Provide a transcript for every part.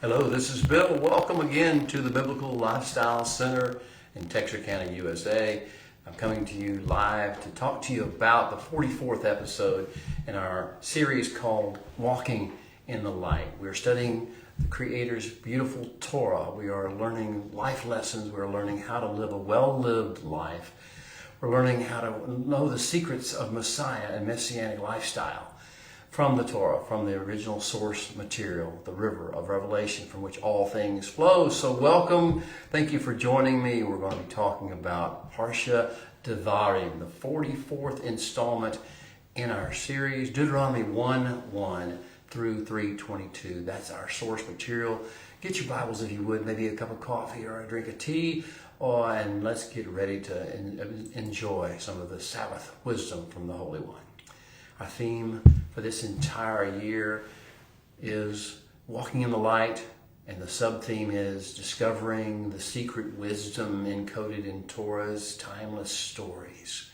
Hello, this is Bill. Welcome again to the Biblical Lifestyle Center in Texarkana, USA. I'm coming to you live to talk to you about the 44th episode in our series called Walking in the Light. We're studying the Creator's beautiful Torah. We are learning life lessons. We're learning how to live a well-lived life. We're learning how to know the secrets of Messiah and Messianic lifestyle from the Torah, from the original source material, the river of revelation from which all things flow. So welcome. Thank you for joining me. We're going to be talking about Parsha Devarim, the 44th installment in our series, Deuteronomy 1:1 through 3:22. That's our source material. Get your Bibles if you would, maybe a cup of coffee or a drink of tea, and let's get ready to enjoy some of the Sabbath wisdom from the Holy One. Our theme for this entire year is walking in the light, and the sub-theme is discovering the secret wisdom encoded in Torah's timeless stories.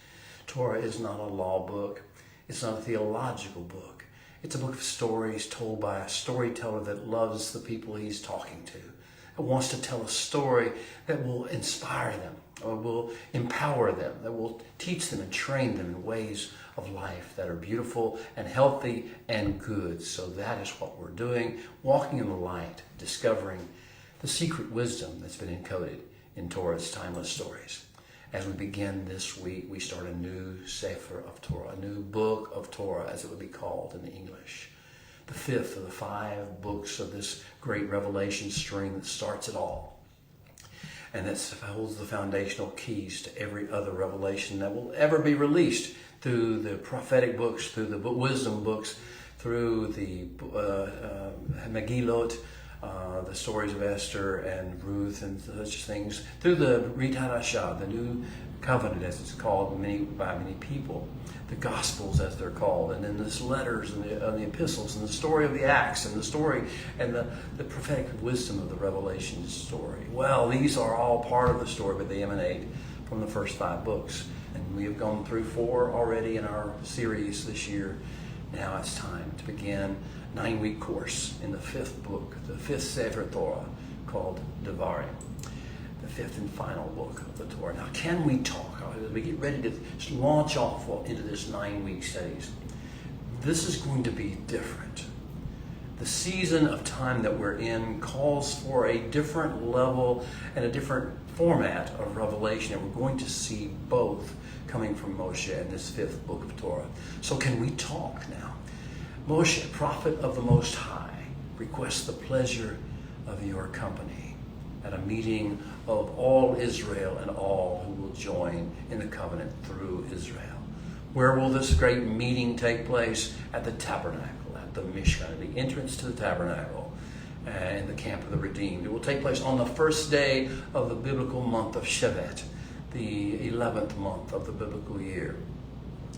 Torah is not a law book. It's not a theological book. It's a book of stories told by a storyteller that loves the people he's talking to. It wants to tell a story that will inspire them, or will empower them, that will teach them and train them in ways of life that are beautiful and healthy and good. So that is what we're doing, walking in the light, discovering the secret wisdom that's been encoded in Torah's timeless stories. As we begin this week, we start a new Sefer of Torah, a new book of Torah, as it would be called in the English. The fifth of the 5 books of this great revelation string that starts it all. And that holds the foundational keys to every other revelation that will ever be released through the prophetic books, through the wisdom books, through the Megillot, the stories of Esther and Ruth and such things, through the Brit Hadashah, the New Covenant as it's called by many people, the Gospels as they're called, and then the letters and the epistles and the story of the Acts and the story and the prophetic wisdom of the Revelation story. Well, these are all part of the story, but they emanate from the first 5 books. And we have gone through 4 already in our series this year. Now it's time to begin a 9-week course in the 5th book, the 5th Sefer Torah, called Devarim, the 5th and final book of the Torah. Now, can we talk as we get ready to launch off into this 9-week studies? This is going to be different. The season of time that we're in calls for a different level and a different format of revelation, and we're going to see both coming from Moshe in this 5th book of Torah. So can we talk now? Moshe, prophet of the Most High, requests the pleasure of your company at a meeting of all Israel and all who will join in the covenant through Israel. Where will this great meeting take place? At the tabernacle, at the Mishkan, at the entrance to the tabernacle, in the camp of the redeemed. It will take place on the first day of the biblical month of Shevat, the 11th month of the biblical year.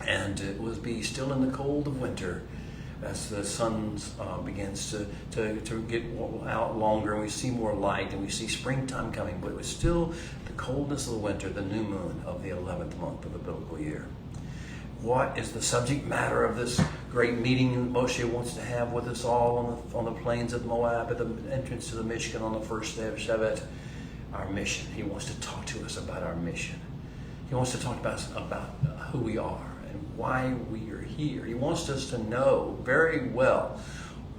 And it will be still in the cold of winter as the sun begins to get out longer, and we see more light and we see springtime coming, but it was still the coldness of the winter, the new moon of the 11th month of the biblical year. What is the subject matter of this great meeting Moshe wants to have with us all on the plains of Moab at the entrance to the Mishkan on the first day of Shevat? Our mission. He wants to talk to us about our mission. He wants to talk about who we are and why we are here. He wants us to know very well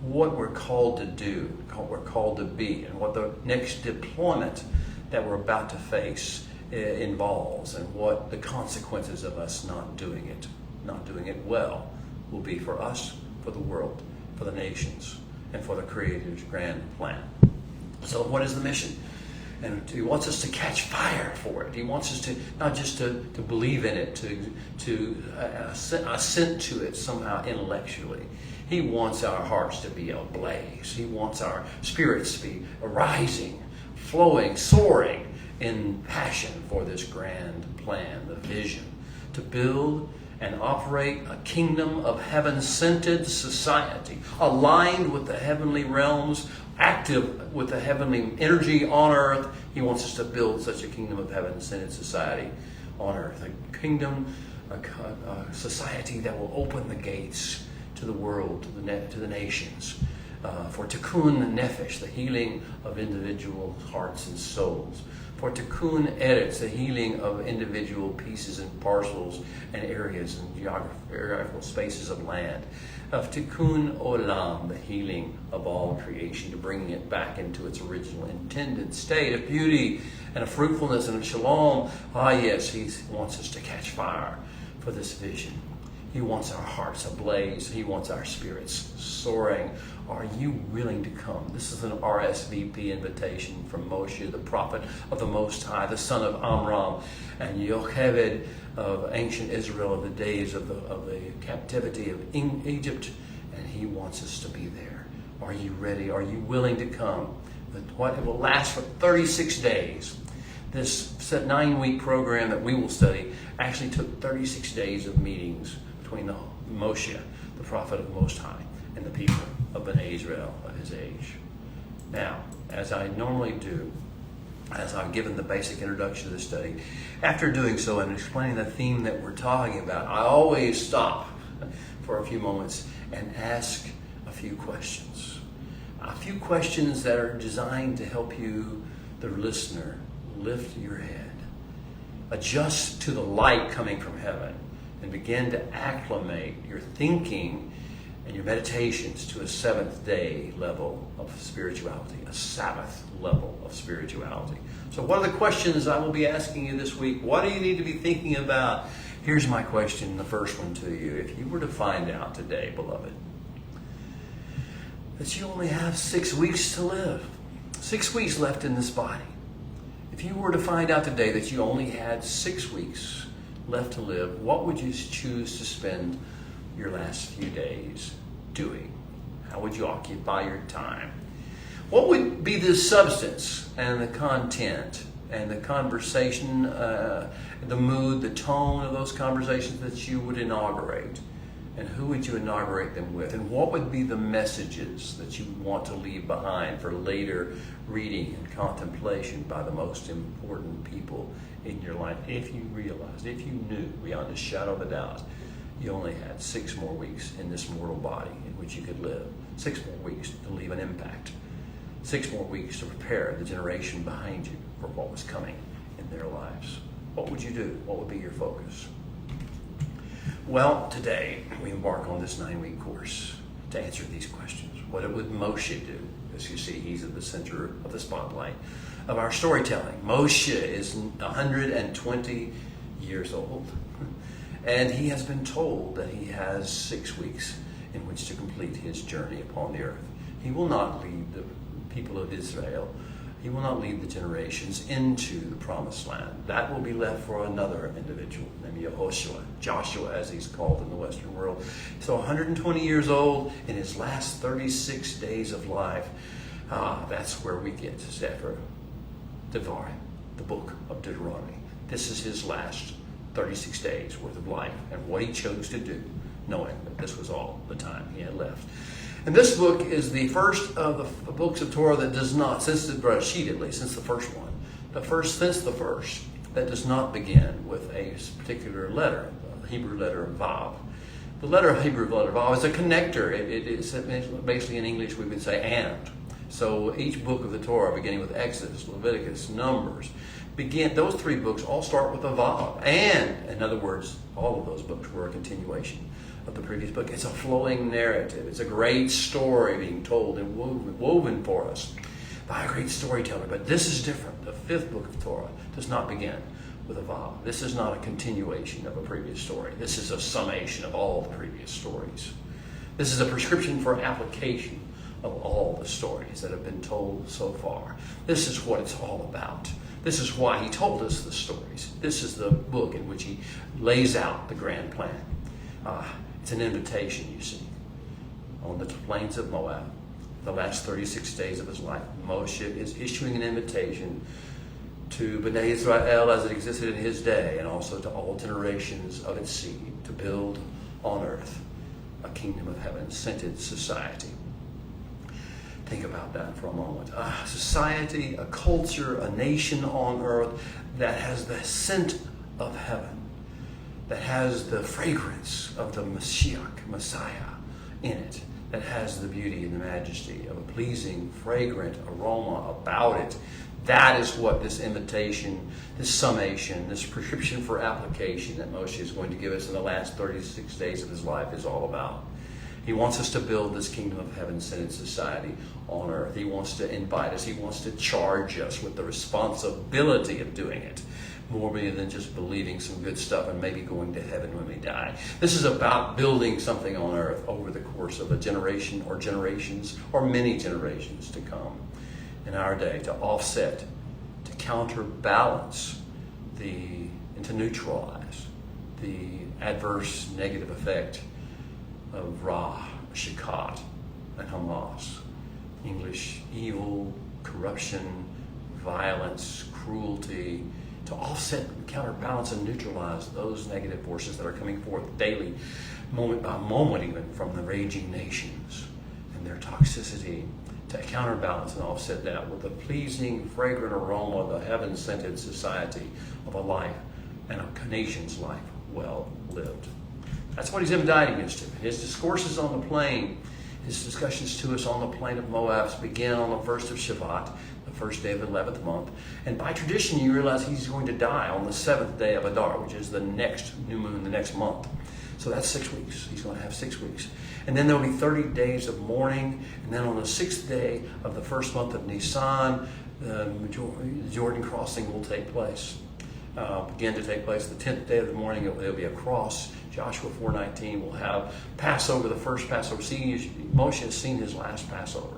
what we're called to do, what we're called to be, and what the next deployment that we're about to face involves, and what the consequences of us not doing it well will be for us, for the world, for the nations, and for the Creator's grand plan. So what is the mission? And he wants us to catch fire for it. He wants us to not just to believe in it, to assent to it somehow intellectually. He wants our hearts to be ablaze. He wants our spirits to be arising, flowing, soaring in passion for this grand plan, the vision, to build and operate a kingdom of heaven-scented society, aligned with the heavenly realms, active with the heavenly energy on earth. He wants us to build such a kingdom of heaven-scented society on earth, a kingdom, a society that will open the gates to the world, to the nations, For tikkun nefesh, the healing of individual hearts and souls. For tikkun eretz, the healing of individual pieces and parcels and areas and geographical spaces of land. Of tikkun olam, the healing of all creation, to bring it back into its original intended state of beauty and of fruitfulness and of shalom. Ah, yes, he wants us to catch fire for this vision. He wants our hearts ablaze. He wants our spirits soaring. Are you willing to come? This is an RSVP invitation from Moshe, the prophet of the Most High, the son of Amram, and Yocheved of ancient Israel of the days of the captivity of Egypt. And he wants us to be there. Are you ready? Are you willing to come? It will last for 36 days. This 9-week program that we will study actually took 36 days of meetings between Moshe, the prophet of the Most High, and the people of Bnei Israel of his age. Now, as I normally do, as I've given the basic introduction to the study, after doing so and explaining the theme that we're talking about, I always stop for a few moments and ask a few questions. A few questions that are designed to help you, the listener, lift your head, adjust to the light coming from heaven, and begin to acclimate your thinking and your meditations to a seventh day level of spirituality, a Sabbath level of spirituality. So what are the questions I will be asking you this week? What do you need to be thinking about? Here's my question, the first one to you. If you were to find out today, beloved, that you only have 6 weeks to live, 6 weeks left in this body. If you were to find out today that you only had 6 weeks left to live, what would you choose to spend your last few days doing? How would you occupy your time? What would be the substance and the content and the conversation, the mood, the tone of those conversations that you would inaugurate? And who would you inaugurate them with? And what would be the messages that you want to leave behind for later reading and contemplation by the most important people in your life? If you realized, if you knew beyond a shadow of a doubt, you only had 6 more weeks in this mortal body in which you could live. 6 more weeks to leave an impact. 6 more weeks to prepare the generation behind you for what was coming in their lives. What would you do? What would be your focus? Well, today we embark on this 9-week course to answer these questions. What would Moshe do? As you see, he's at the center of the spotlight of our storytelling. Moshe is 120 years old, and he has been told that he has 6 weeks in which to complete his journey upon the earth. He will not lead the people of Israel. He will not lead the generations into the promised land. That will be left for another individual named Yehoshua, Joshua as he's called in the Western world. So 120 years old in his last 36 days of life. That's where we get to Sefer Devarim, the book of Deuteronomy. This is his last 36 days worth of life and what he chose to do, knowing that this was all the time he had left. And this book is the first of the books of Torah that does not, since the Bereshit at least, since the first one, that does not begin with a particular letter, the Hebrew letter Vav. The Hebrew letter Vav is a connector. It is basically in English we would say and. So each book of the Torah, beginning with Exodus, Leviticus, Numbers, those 3 books all start with a Vav. And, in other words, all of those books were a continuation of the previous book. It's a flowing narrative. It's a great story being told and woven for us by a great storyteller. But this is different. The 5th book of Torah does not begin with a Vav. This is not a continuation of a previous story. This is a summation of all the previous stories. This is a prescription for application of all the stories that have been told so far. This is what it's all about. This is why he told us the stories. This is the book in which he lays out the grand plan. It's an invitation, you see. On the plains of Moab, the last 36 days of his life, Moshe is issuing an invitation to Bnei Israel as it existed in his day, and also to all generations of its seed, to build on earth a kingdom of heaven-scented society. Think about that for a moment. A society, a culture, a nation on earth that has the scent of heaven, that has the fragrance of the Messiah in it, that has the beauty and the majesty of a pleasing, fragrant aroma about it. That is what this invitation, this summation, this prescription for application that Moshe is going to give us in the last 36 days of his life is all about. He wants us to build this kingdom of heaven-centered society on earth. He wants to invite us. He wants to charge us with the responsibility of doing it, more than just believing some good stuff and maybe going to heaven when we die. This is about building something on earth over the course of a generation or generations or many generations to come in our day, to offset, to counterbalance, and to neutralize the adverse negative effect of Ra, Shakat, and Hamas. English, evil, corruption, violence, cruelty, to offset, counterbalance, and neutralize those negative forces that are coming forth daily, moment by moment even, from the raging nations and their toxicity, to counterbalance and offset that with the pleasing, fragrant aroma of the heaven-scented society of a life and a nation's life well lived. That's what he's inviting us to. His discourses on the plain, his discussions to us on the plain of Moab begin on the 1st of Shevat, the first day of the 11th month. And by tradition, you realize he's going to die on the 7th day of Adar, which is the next new moon, the next month. So that's 6 weeks. He's going to have 6 weeks. And then there'll be 30 days of mourning. And then on the 6th day of the first month of Nisan, the Jordan crossing will take place. Begin to take place. The 10th day of the morning, there'll be a cross. Joshua 4:19 will have Passover, the first Passover. Moshe has seen his last Passover.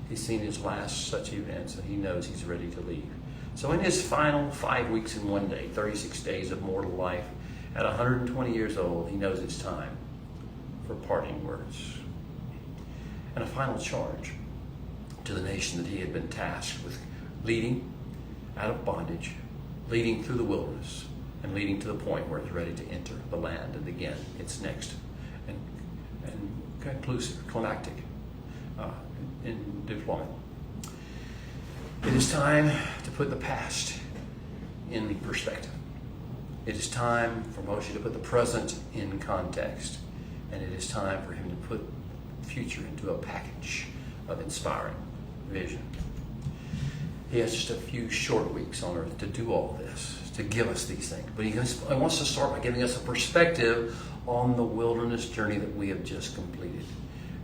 He's seen his last such events, and he knows he's ready to leave. So in his final 5 weeks and 1 day, 36 days of mortal life, at 120 years old, he knows it's time for parting words. And a final charge to the nation that he had been tasked with leading out of bondage, leading through the wilderness, and leading to the point where it's ready to enter the land. And again, it's next and conclusive, climactic in deployment. It is time to put the past in perspective. It is time for Moshe to put the present in context. And it is time for him to put the future into a package of inspiring vision. He has just a few short weeks on earth to do all this, to give us these things. But he wants to start by giving us a perspective on the wilderness journey that we have just completed.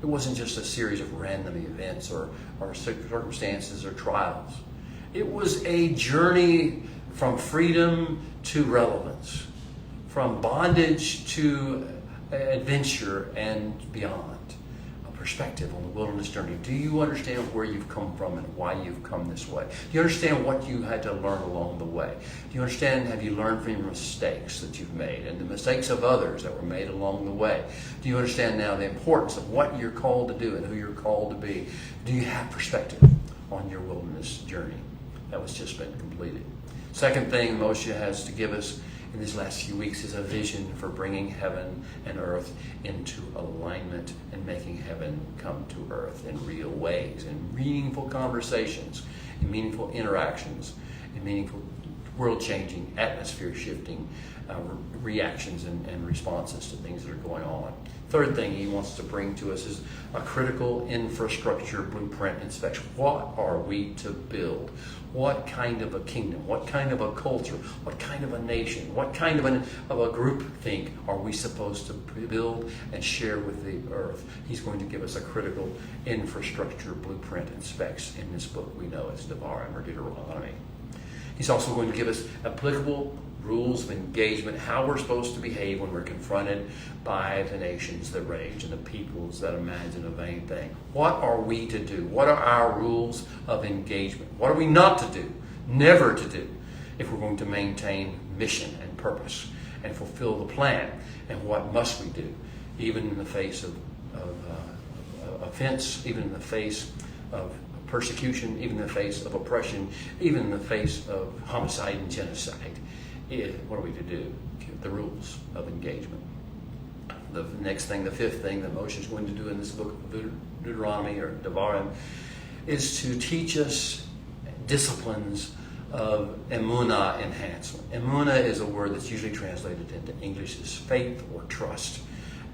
It wasn't just a series of random events or circumstances or trials. It was a journey from freedom to relevance, from bondage to adventure and beyond. Perspective on the wilderness journey. Do you understand where you've come from and why you've come this way? Do you understand what you had to learn along the way? Do you understand, have you learned from your mistakes that you've made and the mistakes of others that were made along the way? Do you understand now the importance of what you're called to do and who you're called to be? Do you have perspective on your wilderness journey that was just been completed? Second thing Moshe has to give us in these last few weeks is a vision for bringing heaven and earth into alignment and making heaven come to earth in real ways, in meaningful conversations, in meaningful interactions, in meaningful world-changing, atmosphere-shifting reactions and responses to things that are going on. Third thing he wants to bring to us is a critical infrastructure blueprint inspection. What are we to build? What kind of a kingdom? What kind of a culture? What kind of a nation? What kind of a group think are we supposed to build and share with the earth? He's going to give us a critical infrastructure blueprint and specs in this book we know as Devarim or Deuteronomy. He's also going to give us applicable rules of engagement, how we're supposed to behave when we're confronted by the nations that rage and the peoples that imagine a vain thing. What are we to do? What are our rules of engagement? What are we not to do, never to do, if we're going to maintain mission and purpose and fulfill the plan? And what must we do, even in the face of offense, even in the face of persecution, even in the face of oppression, even in the face of homicide and genocide? What are we to do? The rules of engagement. The next thing, the fifth thing that Moshe is going to do in this book of Deuteronomy or Devarim is to teach us disciplines of emunah enhancement. Emunah is a word that's usually translated into English as faith or trust.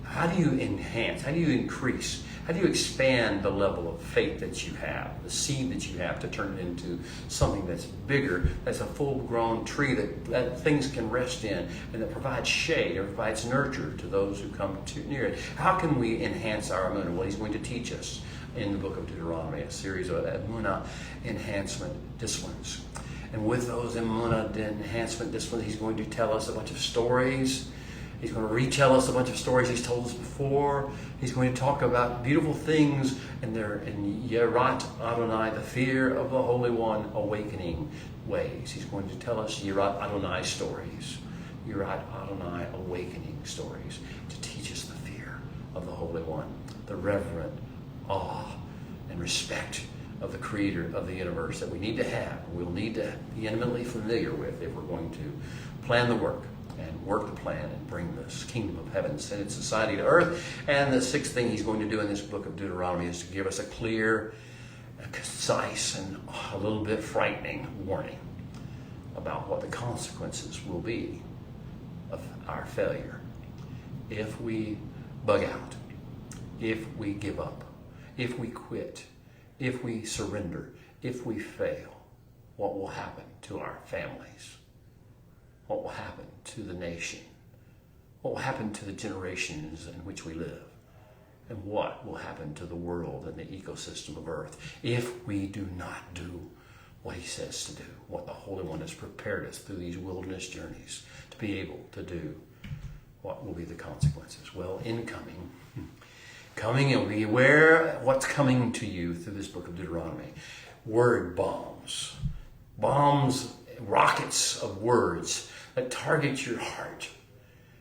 How do you enhance? How do you increase? How do you expand the level of faith that you have, the seed that you have, to turn it into something that's bigger, that's a full-grown tree that things can rest in, and that provides shade or provides nurture to those who come near it? How can we enhance our emunah? Well, he's going to teach us in the book of Deuteronomy, a series of emunah enhancement disciplines. And with those emunah enhancement disciplines, he's going to tell us a bunch of stories. He's going to retell us a bunch of stories he's told us before. He's going to talk about beautiful things in Yirat Adonai, the fear of the Holy One, awakening ways. He's going to tell us Yirat Adonai stories, Yirat Adonai awakening stories, to teach us the fear of the Holy One, the reverent awe and respect of the Creator of the universe that we need to have, we'll need to be intimately familiar with if we're going to plan the work and work the plan and bring this kingdom of heaven, send its society to earth. And the sixth thing he's going to do in this book of Deuteronomy is to give us a clear, a concise, and a little bit frightening warning about what the consequences will be of our failure if we bug out, if we give up, if we quit, if we surrender, if we fail. What will happen to our families? What will happen to the nation? What will happen to the generations in which we live? And what will happen to the world and the ecosystem of earth if we do not do what he says to do, what the Holy One has prepared us through these wilderness journeys to be able to do? What will be the consequences? Well, coming, and be aware what's coming to you through this book of Deuteronomy. Word bombs, rockets of words that target your heart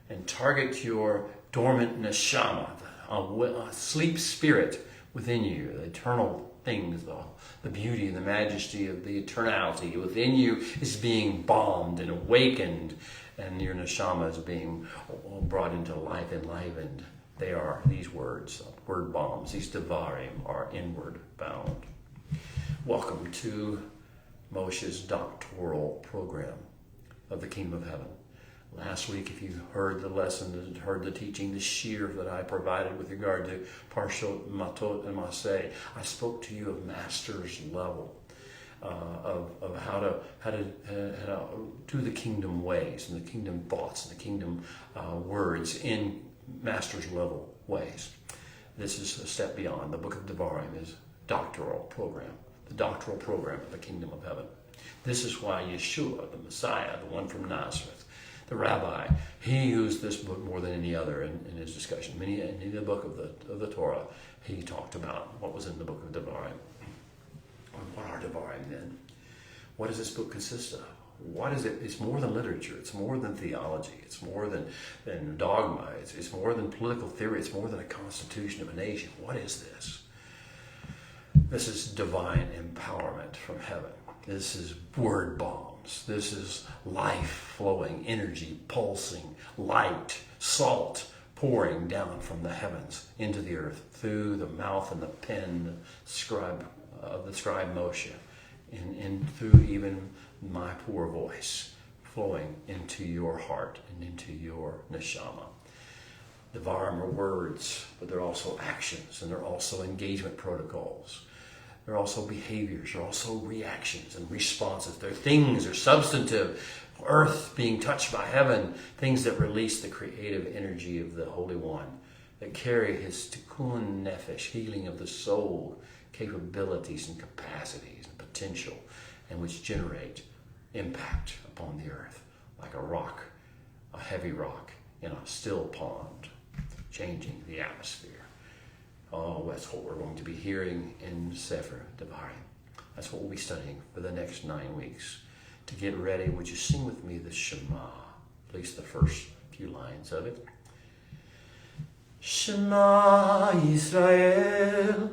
and target your dormant neshama, a sleep spirit within you, the eternal things, the beauty and the majesty of the eternality within you is being bombed and awakened, and your neshama is being brought into life, enlivened. They are these words, word bombs. These Devarim are inward bound. Welcome to Moshe's doctoral program of the Kingdom of Heaven. Last week, if you heard the lesson, heard the teaching, the shear that I provided with regard to Parshot, Matot, and Maseh, I spoke to you of master's level, of how to do the kingdom ways and the kingdom thoughts and the kingdom words in master's level ways. This is a step beyond. The book of Devarim is doctoral program, the doctoral program of the Kingdom of Heaven. This is why Yeshua, the Messiah, the one from Nazareth, the rabbi, he used this book more than any other in his discussion. In the book of the Torah, he talked about what was in the book of Devarim. What are Devarim then? What does this book consist of? What is it? It's more than literature. It's more than theology. It's more than dogma. It's more than political theory. It's more than a constitution of a nation. What is this? This is divine empowerment from heaven. This is word bombs. This is life flowing, energy pulsing, light, salt pouring down from the heavens into the earth through the mouth and the pen of the scribe Moshe, and through even my poor voice flowing into your heart and into your neshama. Devarim are words, but they're also actions, and they're also engagement protocols. They're also behaviors. They're also reactions and responses. They're things, they're substantive. Earth being touched by heaven, things that release the creative energy of the Holy One, that carry his tikkun nefesh, healing of the soul, capabilities and capacities and potential, and which generate impact upon the earth like a rock, a heavy rock in a still pond, changing the atmosphere. Oh, that's what we're going to be hearing in Sefer Devarim. That's what we'll be studying for the next 9 weeks. To get ready, would you sing with me the Shema, at least the first few lines of it? Shema Yisrael,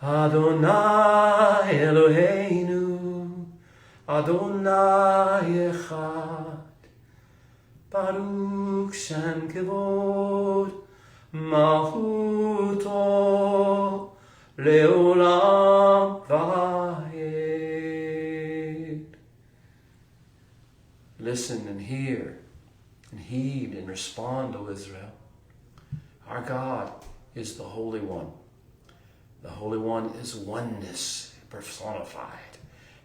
Adonai Eloheinu, Adonai Echad, Baruch Shem Kevod, Malchuto, Leolam Vayed. Listen and hear and heed and respond, O Israel. Our God is the Holy One. The Holy One is oneness personified.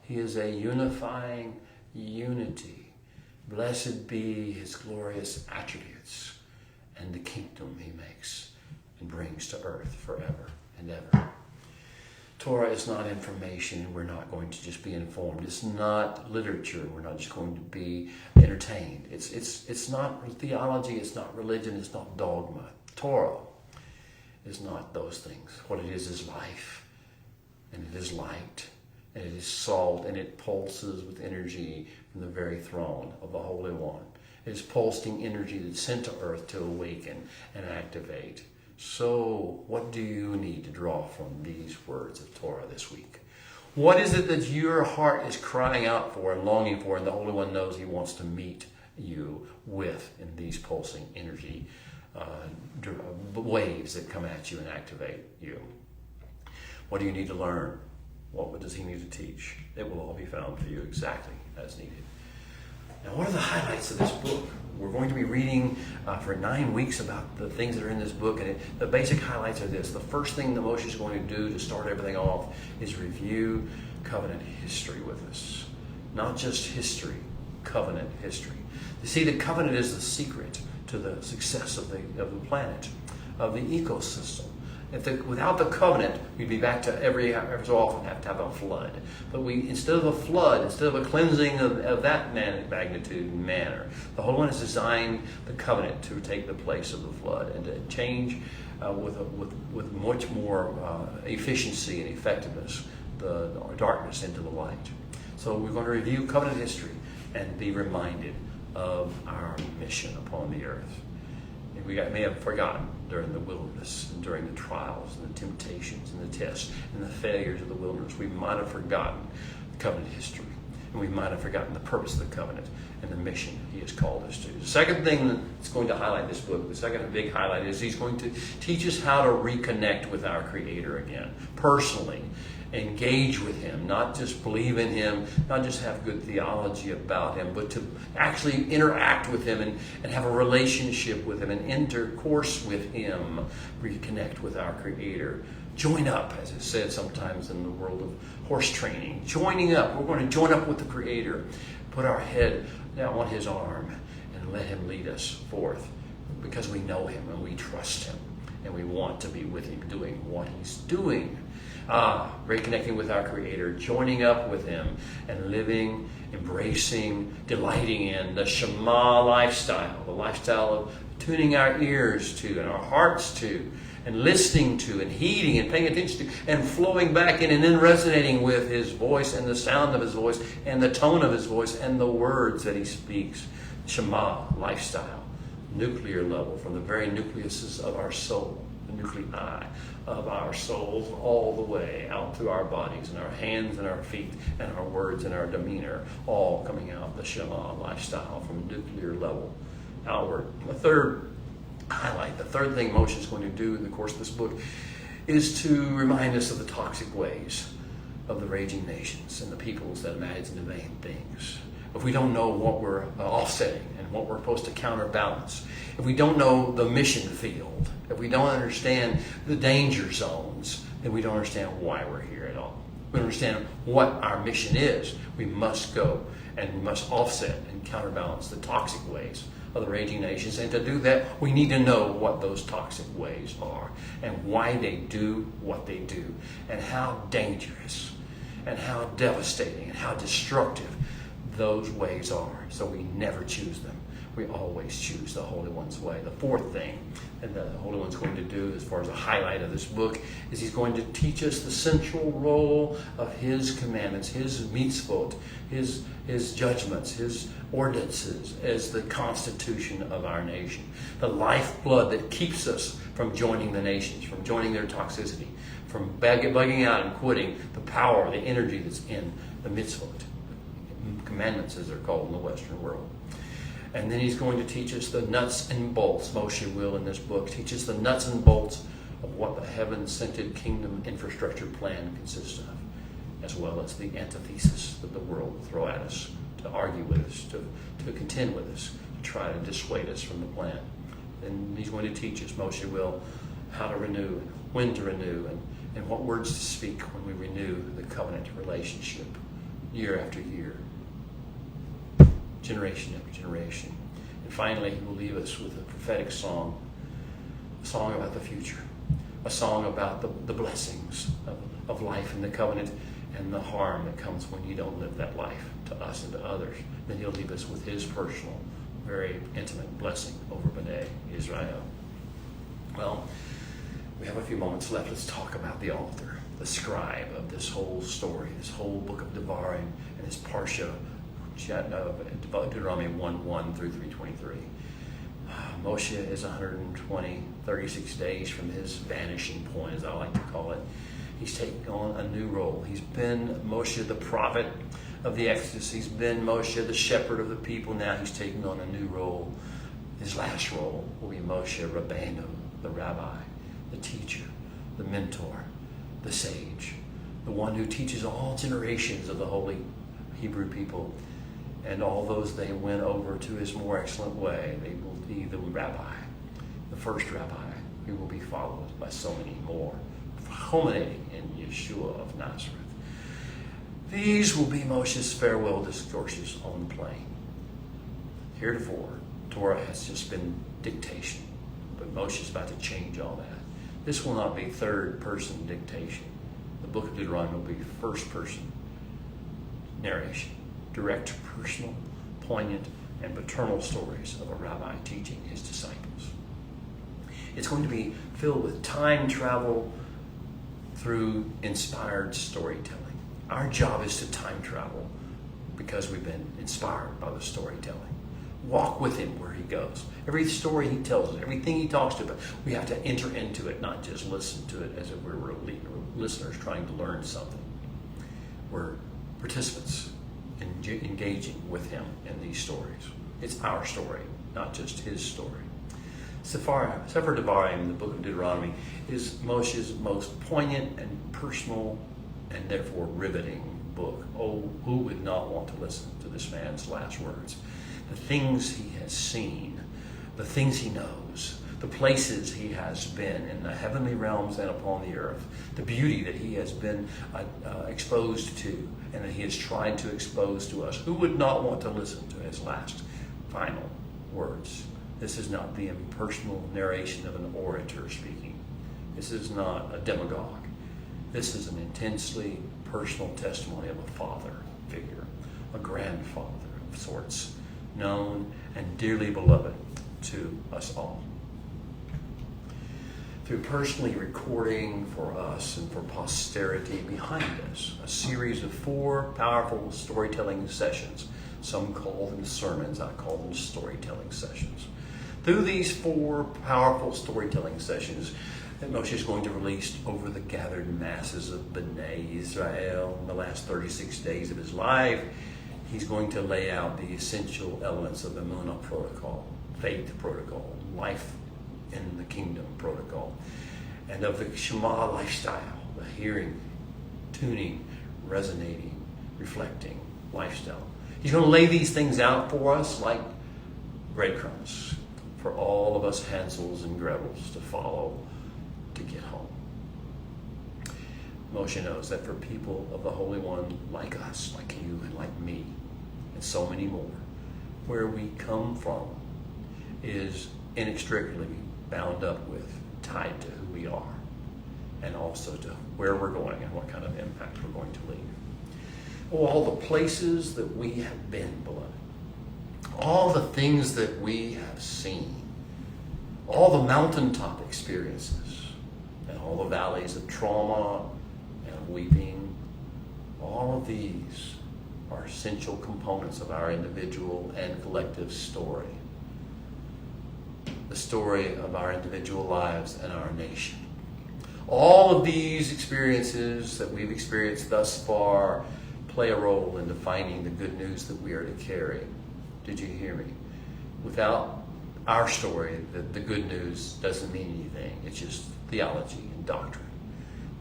He is a unifying unity. Blessed be his glorious attributes and the kingdom he makes and brings to earth forever and ever. Torah is not information. We're not going to just be informed. It's not literature. We're not just going to be entertained. It's not theology. It's not religion. It's not dogma. Torah is not those things. What it is life, and it is light, and it is salt, and it pulses with energy from the very throne of the Holy One. It is pulsing energy that's sent to earth to awaken and activate. So, what do you need to draw from these words of Torah this week? What is it that your heart is crying out for and longing for, and the Holy One knows he wants to meet you with in these pulsing energy waves that come at you and activate you? What do you need to learn? What does he need to teach? It will all be found for you exactly as needed. Now, what are the highlights of this book? We're going to be reading for 9 weeks about the things that are in this book, and the basic highlights are this. The first thing that Moshe is going to do to start everything off is review covenant history with us. Not just history, covenant history. You see, the covenant is the secret to the success of the planet, of the ecosystem. Without the covenant, we'd be back to every so often have to have a flood. But instead of a flood, instead of a cleansing of that magnitude and manner, the Holy One has designed the covenant to take the place of the flood and to change with much more efficiency and effectiveness the darkness into the light. So we're going to review covenant history and be reminded of our mission upon the earth. We may have forgotten during the wilderness and during the trials and the temptations and the tests and the failures of the wilderness. We might have forgotten covenant history, and we might have forgotten the purpose of the covenant and the mission he has called us to. The second thing that's going to highlight this book, the second big highlight, is he's going to teach us how to reconnect with our Creator again, personally. Engage with him, not just believe in him, not just have good theology about him, but to actually interact with him and have a relationship with him and intercourse with him, reconnect with our Creator. Join up, as is said sometimes in the world of horse training. Joining up, we're going to join up with the Creator, put our head down on his arm and let him lead us forth because we know him and we trust him and we want to be with him doing what he's doing. Reconnecting with our Creator, joining up with him, and living, embracing, delighting in the Shema lifestyle, the lifestyle of tuning our ears to and our hearts to, and listening to and heeding and paying attention to and flowing back in and then resonating with his voice and the sound of his voice and the tone of his voice and the words that he speaks. Shema lifestyle, nuclear level, from the very nucleuses of our soul, the nuclei of our souls, all the way out through our bodies and our hands and our feet and our words and our demeanor, all coming out the Shema lifestyle from nuclear level outward. The third highlight, the third thing Moshe is going to do in the course of this book is to remind us of the toxic ways of the raging nations and the peoples that imagine the vain things. If we don't know what we're offsetting and what we're supposed to counterbalance, if we don't know the mission field, if we don't understand the danger zones, then we don't understand why we're here at all. We don't understand what our mission is. We must go and we must offset and counterbalance the toxic ways of the raging nations. And to do that, we need to know what those toxic ways are and why they do what they do and how dangerous and how devastating and how destructive those ways are. So we never choose them. We always choose the Holy One's way. The fourth thing that the Holy One's going to do, as far as a highlight of this book, is he's going to teach us the central role of his commandments, his mitzvot, his judgments, his ordinances as the constitution of our nation. The lifeblood that keeps us from joining the nations, from joining their toxicity, from bugging out and quitting the power, the energy that's in the mitzvot. Commandments, as they're called in the Western world. And then he's going to teach us the nuts and bolts, Moshe will in this book, teach us the nuts and bolts of what the heaven-scented kingdom infrastructure plan consists of, as well as the antithesis that the world will throw at us, to argue with us, to contend with us, to try to dissuade us from the plan. And he's going to teach us, Moshe will, how to renew, and when to renew, and what words to speak when we renew the covenant relationship year after year, generation after generation. And finally, he will leave us with a prophetic song, a song about the future, a song about the blessings of life in the covenant and the harm that comes when you don't live that life to us and to others. Then he'll leave us with his personal, very intimate blessing over B'nai Israel. Well, we have a few moments left. Let's talk about the author, the scribe of this whole story, this whole book of Devarim and this Parsha, Deuteronomy 1:1 through 3:23. Moshe is 36 days from his vanishing point, as I like to call it. He's taking on a new role. He's been Moshe, the prophet of the Exodus. He's been Moshe, the shepherd of the people. Now he's taking on a new role. His last role will be Moshe Rabbeinu, the rabbi, the teacher, the mentor, the sage, the one who teaches all generations of the holy Hebrew people, and all those they win over to his more excellent way. They will be the rabbi, the first rabbi, who will be followed by so many more, culminating in Yeshua of Nazareth. These will be Moshe's farewell discourses on the plain. Heretofore, Torah has just been dictation, but Moshe's about to change all that. This will not be third-person dictation. The book of Deuteronomy will be first-person narration, direct, personal, poignant, and paternal stories of a rabbi teaching his disciples. It's going to be filled with time travel through inspired storytelling. Our job is to time travel because we've been inspired by the storytelling. Walk with him where he goes. Every story he tells us, everything he talks to us, we have to enter into it, not just listen to it as if we were listeners trying to learn something. We're participants engaging with him in these stories. It's our story, not just his story. Sefer Devarim, the book of Deuteronomy, is Moshe's most poignant and personal and therefore riveting book. Oh, who would not want to listen to this man's last words? The things he has seen, the things he knows, the places he has been in the heavenly realms and upon the earth, the beauty that he has been exposed to and that he has tried to expose to us. Who would not want to listen to his last final words? This is not the impersonal narration of an orator speaking. This is not a demagogue. This is an intensely personal testimony of a father figure, a grandfather of sorts, known and dearly beloved to us all. Through personally recording for us and for posterity behind us a series of 4 powerful storytelling sessions. Some call them sermons, I call them storytelling sessions. Through these 4 powerful storytelling sessions that Moshe is going to release over the gathered masses of B'nai Israel in the last 36 days of his life, he's going to lay out the essential elements of the Emunah protocol, faith protocol, life in the kingdom protocol, and of the Shema lifestyle, the hearing, tuning, resonating, reflecting lifestyle. He's going to lay these things out for us like breadcrumbs for all of us Hansels and Gretels to follow to get home. Moshe knows that for people of the Holy One like us, like you and like me, and so many more, where we come from is inextricably bound up with, tied to who we are, and also to where we're going and what kind of impact we're going to leave. Oh, all the places that we have been, beloved. All the things that we have seen. All the mountaintop experiences. And all the valleys of trauma and of weeping. All of these are essential components of our individual and collective story. The story of our individual lives and our nation. All of these experiences that we've experienced thus far play a role in defining the good news that we are to carry. Did you hear me? Without our story, the good news doesn't mean anything. It's just theology and doctrine.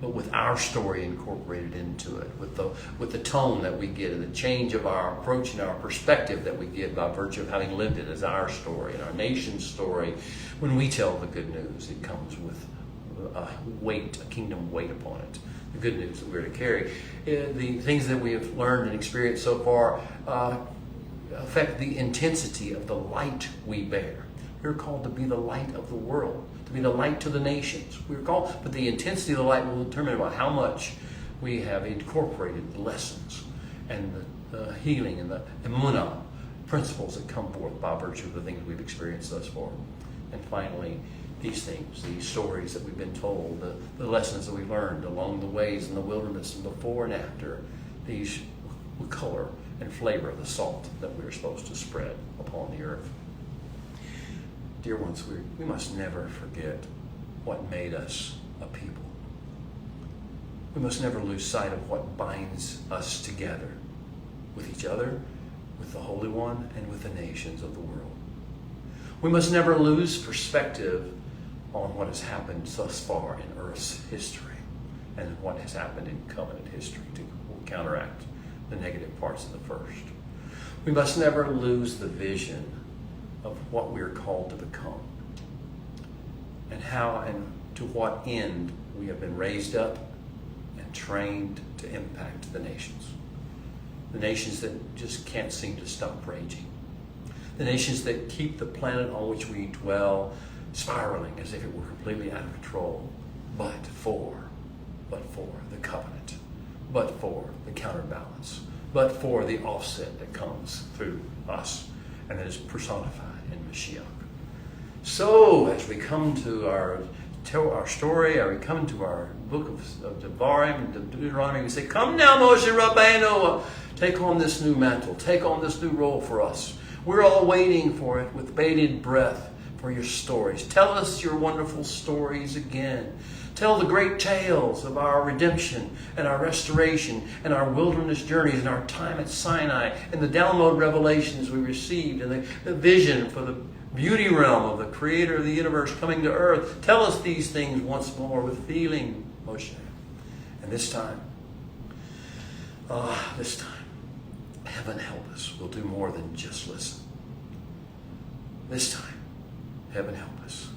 But with our story incorporated into it, with the tone that we get and the change of our approach and our perspective that we get by virtue of having lived it as our story and our nation's story, when we tell the good news, it comes with a kingdom weight upon it. The good news that we're to carry. The things that we have learned and experienced so far affect the intensity of the light we bear. We're called to be the light of the world, to be the light to the nations. We're called, but the intensity of the light will determine about how much we have incorporated the lessons and the healing and the emunah principles that come forth by virtue of the things we've experienced thus far. And finally, these things, these stories that we've been told, the lessons that we've learned along the ways in the wilderness and before and after, these will color and flavor the salt that we're supposed to spread upon the earth. Dear ones, we must never forget what made us a people. We must never lose sight of what binds us together with each other, with the Holy One, and with the nations of the world. We must never lose perspective on what has happened thus far in Earth's history and what has happened in covenant history to counteract the negative parts of the first. We must never lose the vision of what we are called to become and how and to what end we have been raised up and trained to impact the nations. The nations that just can't seem to stop raging. The nations that keep the planet on which we dwell spiraling as if it were completely out of control, but for the covenant, but for the counterbalance, but for the offset that comes through us and that is personified in Mashiach. So as we come to our story, or we come to our book of Devarim and Deuteronomy, we say, come now, Moshe Rabbeinu, take on this new mantle, take on this new role for us. We're all waiting for it with bated breath for your stories. Tell us your wonderful stories again. Tell the great tales of our redemption and our restoration and our wilderness journeys and our time at Sinai and the download revelations we received and the vision for the beauty realm of the creator of the universe coming to earth. Tell us these things once more with feeling, Moshe. And this time, heaven help us, we'll do more than just listen. This time, heaven help us,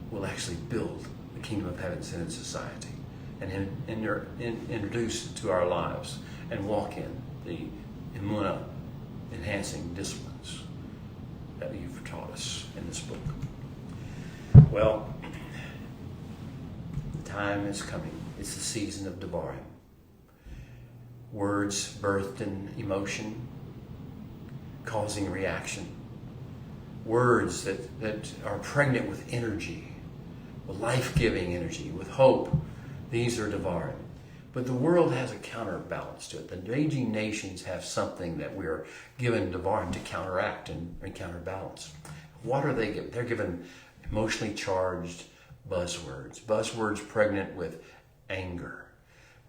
we'll actually build the kingdom of heaven in society and introduce it to our lives and walk in the emunah enhancing disciplines that you've taught us in this book. Well, the time is coming. It's the season of Devarim. Words birthed in emotion, causing reaction. Words that are pregnant with energy, with life-giving energy, with hope. These are Devarim. But the world has a counterbalance to it. The raging nations have something that we're given Devarim to counteract and counterbalance. What are they given? They're given emotionally charged buzzwords. Buzzwords pregnant with anger.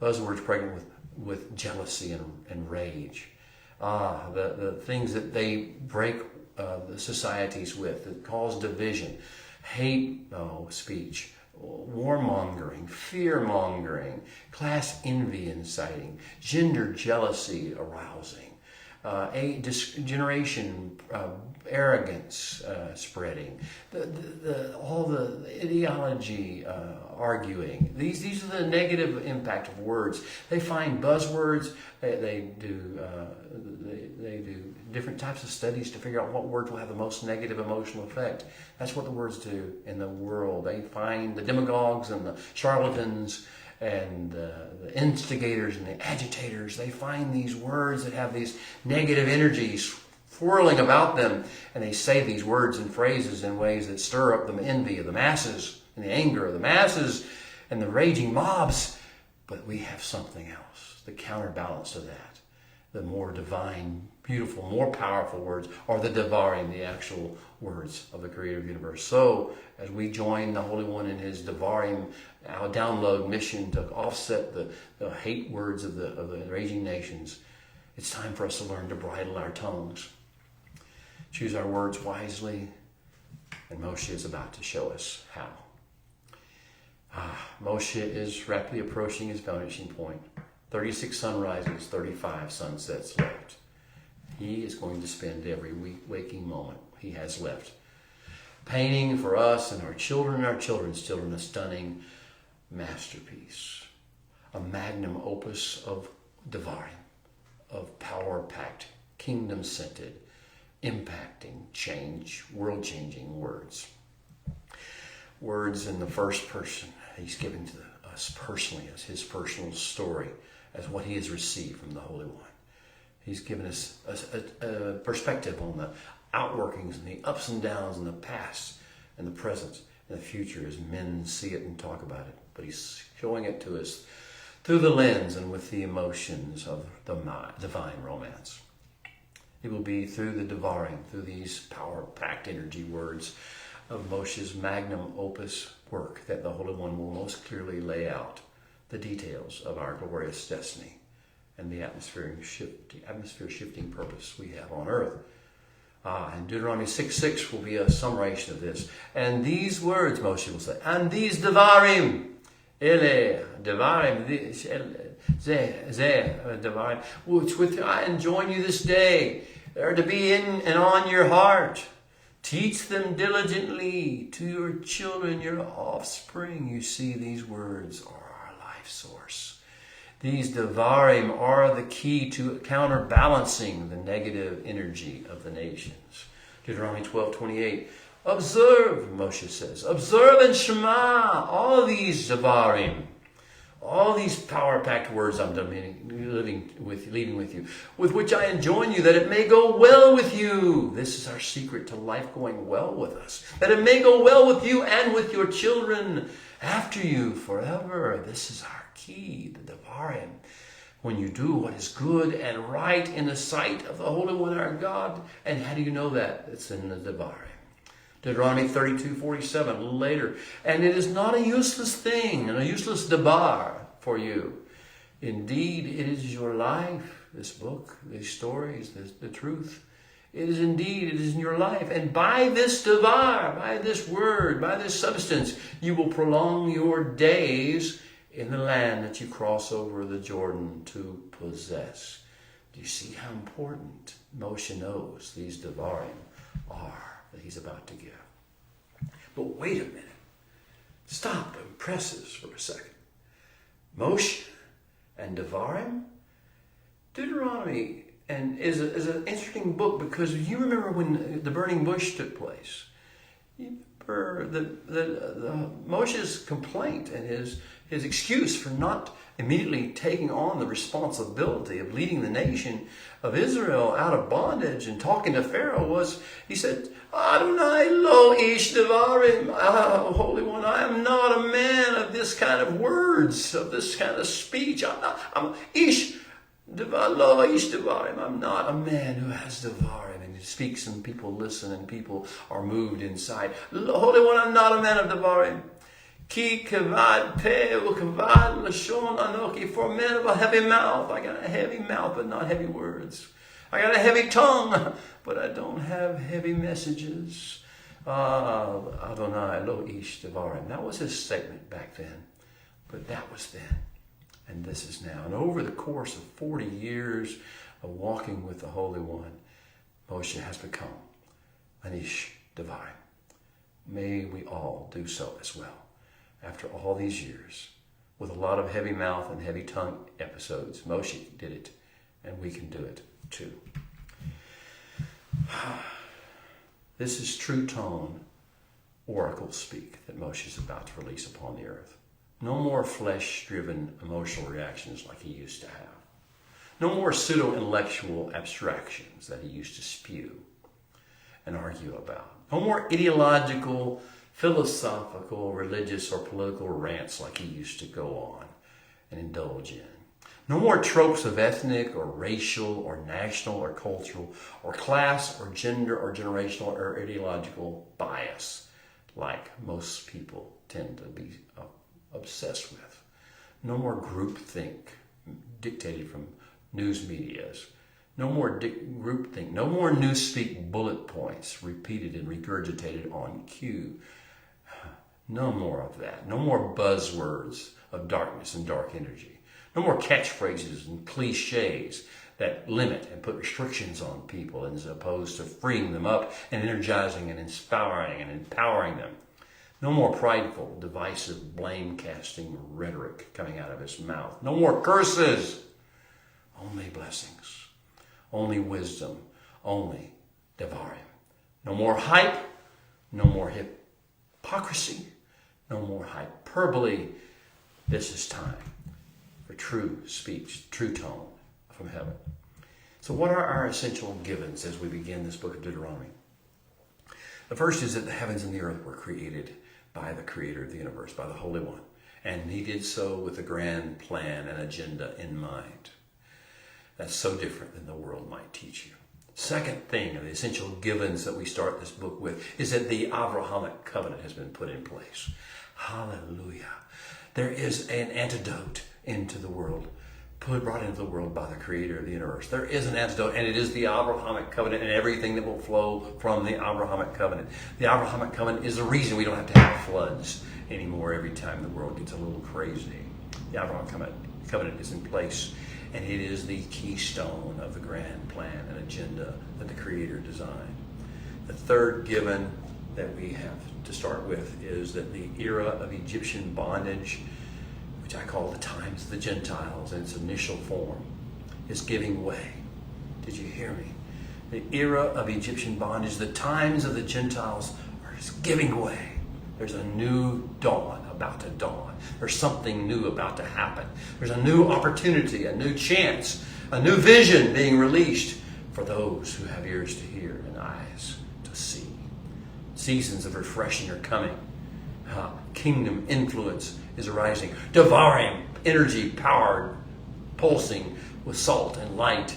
Buzzwords pregnant with jealousy and rage. The things that they break the societies with, that cause division, hate speech, warmongering, fear-mongering, class envy inciting, gender jealousy arousing, generation arrogance spreading, all the ideology arguing. These are the negative impact of words. They find buzzwords. They do different types of studies to figure out what words will have the most negative emotional effect. That's what the words do in the world. They find the demagogues and the charlatans and the instigators and the agitators. They find these words that have these negative energies swirling about them, and they say these words and phrases in ways that stir up the envy of the masses and the anger of the masses and the raging mobs. But we have something else, the counterbalance to that. The more divine, beautiful, more powerful words are the Devarim, the actual words of the creator of the universe. So, as we join the Holy One in his Devarim, our download mission to offset the hate words of the raging nations, it's time for us to learn to bridle our tongues. Choose our words wisely, and Moshe is about to show us how. Moshe is rapidly approaching his vanishing point. 36 sunrises, 35 sunsets left. He is going to spend every waking moment he has left painting for us and our children's children a stunning masterpiece, a magnum opus of Devarim, of power-packed, kingdom-scented, impacting, change, world-changing words. Words in the first person he's given to us personally as his personal story, as what he has received from the Holy One. He's given us a perspective on the outworkings and the ups and downs in the past and the present and the future as men see it and talk about it. But he's showing it to us through the lens and with the emotions of the divine romance. It will be through the Devarim, through these power-packed energy words of Moshe's magnum opus work, that the Holy One will most clearly lay out the details of our glorious destiny and the atmosphere-shifting purpose we have on earth. And Deuteronomy 6:6 will be a summarization of this. And these words, Moshe will say, and these Devarim, Devarim, Devarim, which I enjoin you this day, they are to be in and on your heart. Teach them diligently to your children, your offspring. You see, these words are our life source. These Devarim are the key to counterbalancing the negative energy of the nations. Deuteronomy 12:28. Observe, Moshe says, observe and shema all these Devarim, all these power-packed words I'm leaving with you, with which I enjoin you, that it may go well with you. This is our secret to life going well with us. That it may go well with you and with your children after you forever. This is our key, the Devarim. When you do what is good and right in the sight of the Holy One our God. And how do you know that? It's in the Devarim. Deuteronomy 32:47, a little later. And it is not a useless thing and a useless debar for you. Indeed, it is your life, this book, these stories, the truth. It is in your life. And by this devar, by this word, by this substance, you will prolong your days in the land that you cross over the Jordan to possess. Do you see how important Moshe knows these Devarim are that he's about to give? But wait a minute. Stop and press this for a second. Moshe and Devarim? Deuteronomy is an interesting book because you remember when the burning bush took place. You remember Moshe's complaint and his excuse for not immediately taking on the responsibility of leading the nation of Israel out of bondage and talking to Pharaoh was, he said, Adonai lo ish devarim, Holy One, I am not a man of this kind of words, of this kind of speech. I'm ish devarim. I'm not a man who has devarim and he speaks and people listen and people are moved inside. Holy One, I'm not a man of devarim. Ki kavad peh ukavad lashon anoki. For a man of a heavy mouth, I got a heavy mouth but not heavy words. I got a heavy tongue, but I don't have heavy messages. Adonai lo ish devarim. That was his statement back then, but that was then, and this is now. And over the course of 40 years of walking with the Holy One, Moshe has become an ish devarim. May we all do so as well. After all these years, with a lot of heavy mouth and heavy tongue episodes, Moshe did it, and we can do it too. This is true tone, oracle speak that Moshe is about to release upon the earth. No more flesh-driven emotional reactions like he used to have. No more pseudo-intellectual abstractions that he used to spew and argue about. No more ideological, philosophical, religious, or political rants like he used to go on and indulge in. No more tropes of ethnic or racial or national or cultural or class or gender or generational or ideological bias like most people tend to be obsessed with. No more groupthink dictated from news medias. No more groupthink. No more newspeak bullet points repeated and regurgitated on cue. No more of that. No more buzzwords of darkness and dark energy. No more catchphrases and cliches that limit and put restrictions on people as opposed to freeing them up and energizing and inspiring and empowering them. No more prideful, divisive, blame-casting rhetoric coming out of his mouth. No more curses. Only blessings. Only wisdom. Only Devarim. No more hype. No more hypocrisy. No more hyperbole. This is time for true speech, true tone from heaven. So what are our essential givens as we begin this book of Deuteronomy? The first is that the heavens and the earth were created by the creator of the universe, by the Holy One. And he did so with a grand plan and agenda in mind. That's so different than the world might teach you. Second thing, the essential givens that we start this book with, is that the Abrahamic covenant has been put in place. Hallelujah. There is an antidote into the world, brought into the world by the creator of the universe. There is an antidote, and it is the Abrahamic covenant and everything that will flow from the Abrahamic covenant. The Abrahamic covenant is the reason we don't have to have floods anymore every time the world gets a little crazy. The Abrahamic covenant is in place, and it is the keystone of the grand plan and agenda that the creator designed. The third given that we have to start with is that the era of Egyptian bondage, which I call the times of the Gentiles in its initial form, is giving way. Did you hear me? The era of Egyptian bondage, the times of the Gentiles are just giving way. There's a new dawn about to dawn. There's something new about to happen. There's a new opportunity, a new chance, a new vision being released for those who have ears to hear and eyes to see. Seasons of refreshing are coming. Kingdom influence is arising. Devarim, energy, powered, pulsing with salt and light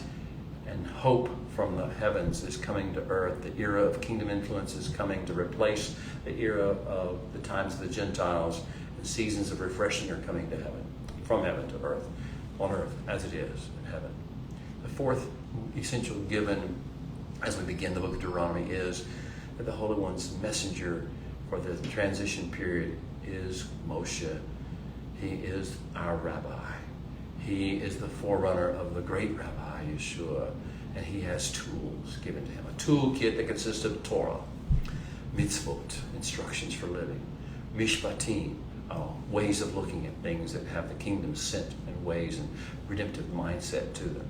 and hope from the heavens is coming to earth. The era of kingdom influence is coming to replace the era of the times of the Gentiles. And seasons of refreshing are coming to heaven, from heaven to earth, on earth as it is in heaven. The fourth essential given as we begin the book of Deuteronomy is that the Holy One's messenger for the transition period is Moshe. He is our rabbi. He is the forerunner of the great rabbi, Yeshua, and he has tools given to him. A toolkit that consists of Torah, mitzvot, instructions for living, mishpatim, ways of looking at things that have the kingdom sent and ways and redemptive mindset to them.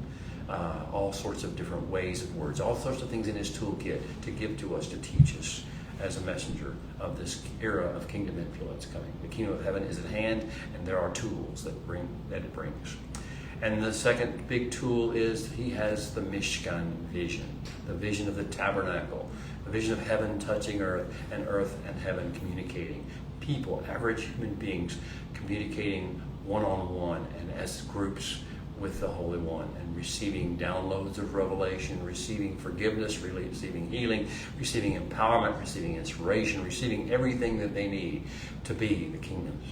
All sorts of different ways of words, all sorts of things in his toolkit to give to us, to teach us as a messenger of this era of kingdom influence coming. The kingdom of heaven is at hand, and there are tools that it brings. And the second big tool is he has the Mishkan vision, the vision of the tabernacle, the vision of heaven touching earth and heaven communicating. People, average human beings, communicating one-on-one and as groups with the Holy One and receiving downloads of revelation, receiving forgiveness, receiving healing, receiving empowerment, receiving inspiration, receiving everything that they need to be the kingdom's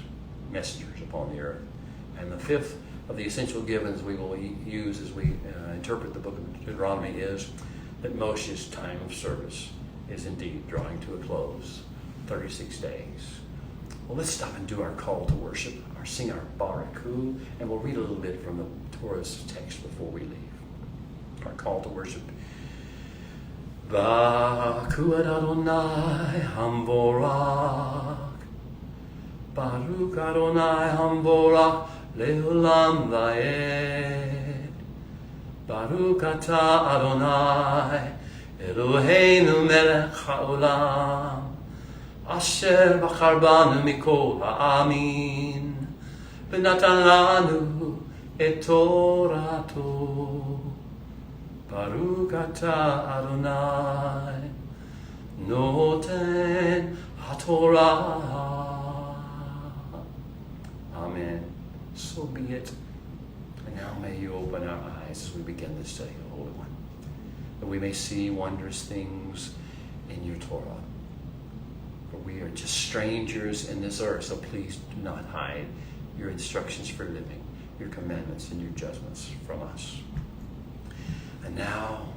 messengers upon the earth. And the fifth of the essential givens we will use as we interpret the book of Deuteronomy is that Moshe's time of service is indeed drawing to a close, 36 days. Well, let's stop and do our call to worship, or sing our Baraku, and we'll read a little bit from the Torah's text before we leave. Our call to worship. Baku Adonai Hamvorak, Baruch Adonai Hamvorak Leolam Vaed, Baruch Ata Adonai Eloheinu Melech HaOlam, Asher bachar banu mikol ha'amin, v'natan lanu et Torato. Baruch atah Adonai, noten ha'Torah. Amen. So be it. And now may you open our eyes as we begin this day, O Holy One, that we may see wondrous things in your Torah. For we are just strangers in this earth, so please do not hide your instructions for living, your commandments and your judgments from us. And now,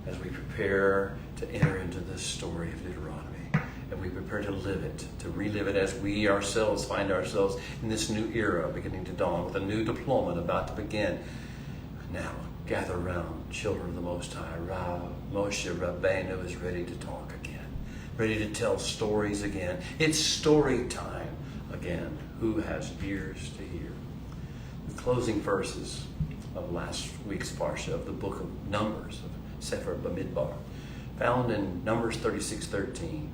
as we prepare to enter into this story of Deuteronomy, and we prepare to live it, to relive it as we ourselves find ourselves in this new era beginning to dawn, with a new deployment about to begin. Now, gather around, children of the Most High. Moshe Rabbeinu is ready to talk again. ready to tell stories again. It's story time again. Who has ears to hear? The closing verses of last week's parsha of the book of Numbers, of Sefer Bamidbar, found in Numbers 36:13.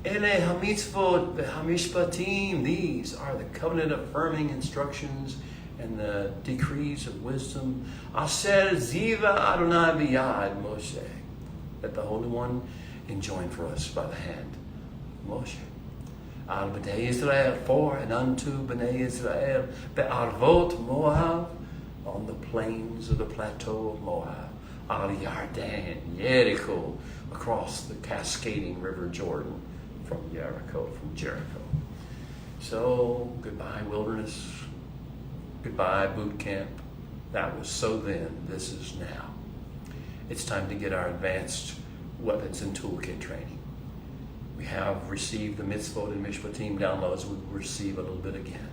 Ele hamitzvot v'hamishpatim. These are the covenant-affirming instructions and the decrees of wisdom. Asher ziva Adonai b'yad Moshe, that the Holy One enjoined for us by the hand of Moshe. Al b'nei Israel, for and unto b'nei Israel, be'arvot Moab, on the plains of the plateau of Moab, Al Yarden, Jericho, across the cascading river Jordan, from Jericho. So, goodbye wilderness, goodbye boot camp. That was so then, this is now. It's time to get our advanced weapons and toolkit training. We have received the mitzvot and mishpatim downloads. We will receive a little bit again.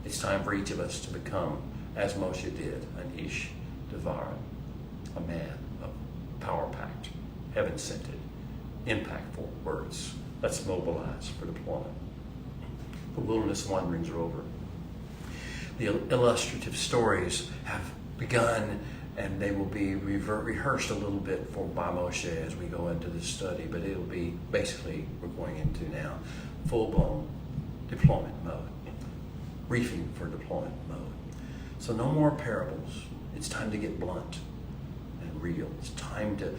It's time for each of us to become, as Moshe did, an ish Devarim, a man of power-packed, heaven-scented, impactful words. Let's mobilize for deployment. The wilderness wanderings are over. The illustrative stories have begun, and they will be rehearsed a little bit by Moshe as we go into this study, but it'll be basically, we're going into now, full-blown deployment mode, briefing for deployment mode. So no more parables. It's time to get blunt and real. It's time to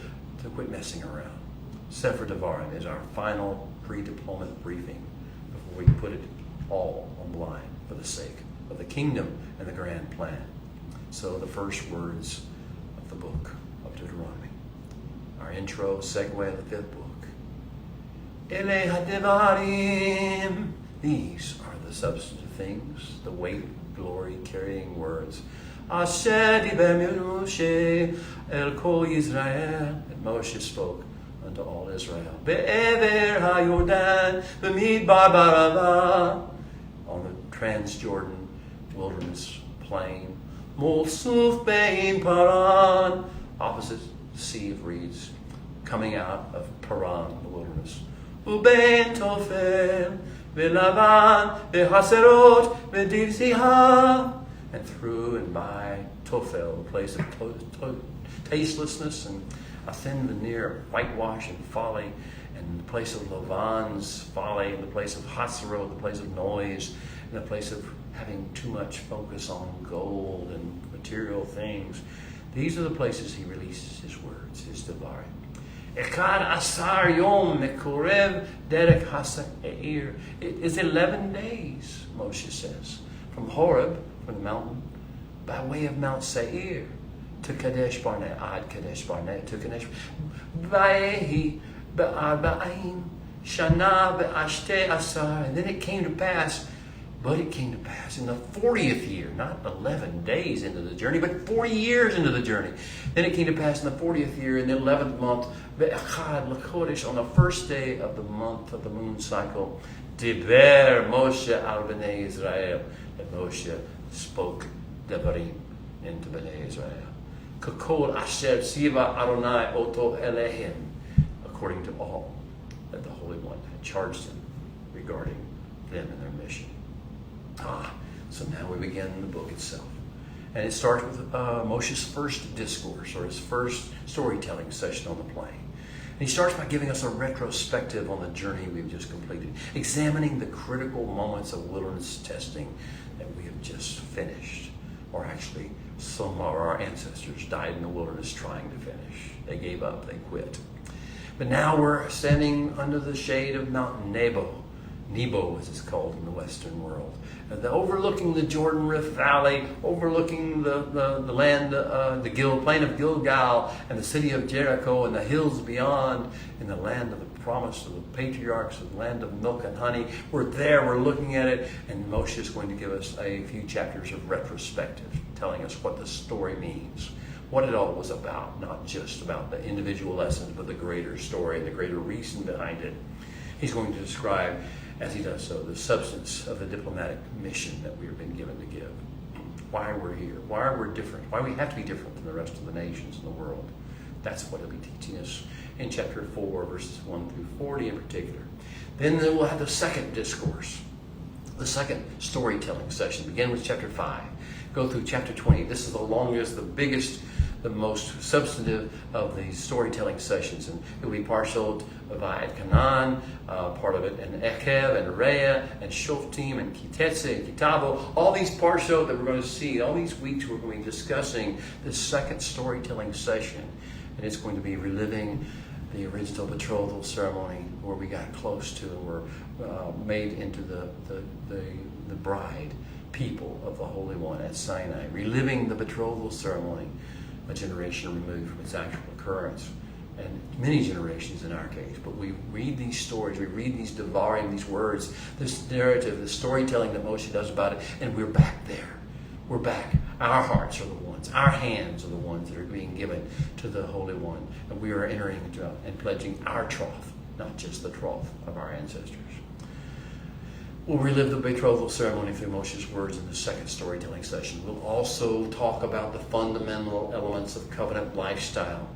quit messing around. Sefer Devarim is our final pre-deployment briefing before we put it all on the line for the sake of the kingdom and the grand plan. So the first words of the book of Deuteronomy. Our intro, segue of the fifth book. Ele hadevarim. These are the substantive things, the weight, glory, carrying words. Asher diber Moshe el kol Yisrael. And Moshe spoke unto all Israel. Be'ever ha'Yordan b'midbar barava. On the Transjordan wilderness plain. Mol suf bein Paran. Opposite the Sea of Reeds. Coming out of Paran, the wilderness. Ubein Tofel. V'lavan, v'haserot, v'divziha, and through and by Tophel, the place of tastelessness and a thin veneer of whitewash and folly, and the place of Lavan's folly, and the place of Haserot, the place of noise, and the place of having too much focus on gold and material things. These are the places he releases his words, his Devarim. Echad asar yom mekorev derek haseir. It is 11 days, Moshe says, from Horeb, from the mountain, by way of Mount Seir, to Kadesh Barnea, Ad Kadesh Barnea, to Kadesh Vayehi be'arba'im shana be'ashte asar. And then it came to pass, but it came to pass in the 40th year, not 11 days into the journey, but 40 years into the journey. Then it came to pass in the 40th year, in the 11th month, Be'echad l'chodesh, on the first day of the month of the moon cycle, Diber Moshe al b'nei Israel, that Moshe spoke Devarim into b'nei Israel. Kakol asher tziva Adonai oto elehem, according to all that the Holy One had charged him regarding them and their mission. So now we begin the book itself. And it starts with Moshe's first discourse, or his first storytelling session on the plain. And he starts by giving us a retrospective on the journey we've just completed, examining the critical moments of wilderness testing that we have just finished. Or actually, some of our ancestors died in the wilderness trying to finish. They gave up, they quit. But now we're standing under the shade of Mount Nebo, as it's called in the Western world, and overlooking the Jordan Rift Valley, overlooking the land, the plain of Gilgal, and the city of Jericho, and the hills beyond, in the land of the promise of the patriarchs, of the land of milk and honey. We're there, we're looking at it, and Moshe is going to give us a few chapters of retrospective, telling us what the story means, what it all was about, not just about the individual lessons, but the greater story, the greater reason behind it. He's going to describe, as he does so, the substance of the diplomatic mission that we have been given to give. Why we're here, why we're different, why we have to be different than the rest of the nations in the world. That's what he'll be teaching us in chapter 4, verses 1 through 40 in particular. Then we'll have the second discourse, the second storytelling session. Begin with chapter 5. Go through chapter 20. This is the longest, the biggest, the most substantive of these storytelling sessions. And it will be Parshat Vayet Canaan, part of it, and Ekev, and Reah, and Shoftim, and Kitetze, and Kitavo. All these Parshot that we're going to see, all these weeks we're going to be discussing this second storytelling session. And it's going to be reliving the original betrothal ceremony where we got close to and were made into the bride people of the Holy One at Sinai. Reliving the betrothal ceremony, a generation removed from its actual occurrence, and many generations in our case. But we read these stories, we read these Devarim, these words, this narrative, this storytelling that Moshe does about it, and we're back there. We're back. Our hearts are the ones, our hands are the ones that are being given to the Holy One, and we are entering and pledging our troth, not just the troth of our ancestors. We'll relive the betrothal ceremony through Moshe's words in the second storytelling session. We'll also talk about the fundamental elements of covenant lifestyle.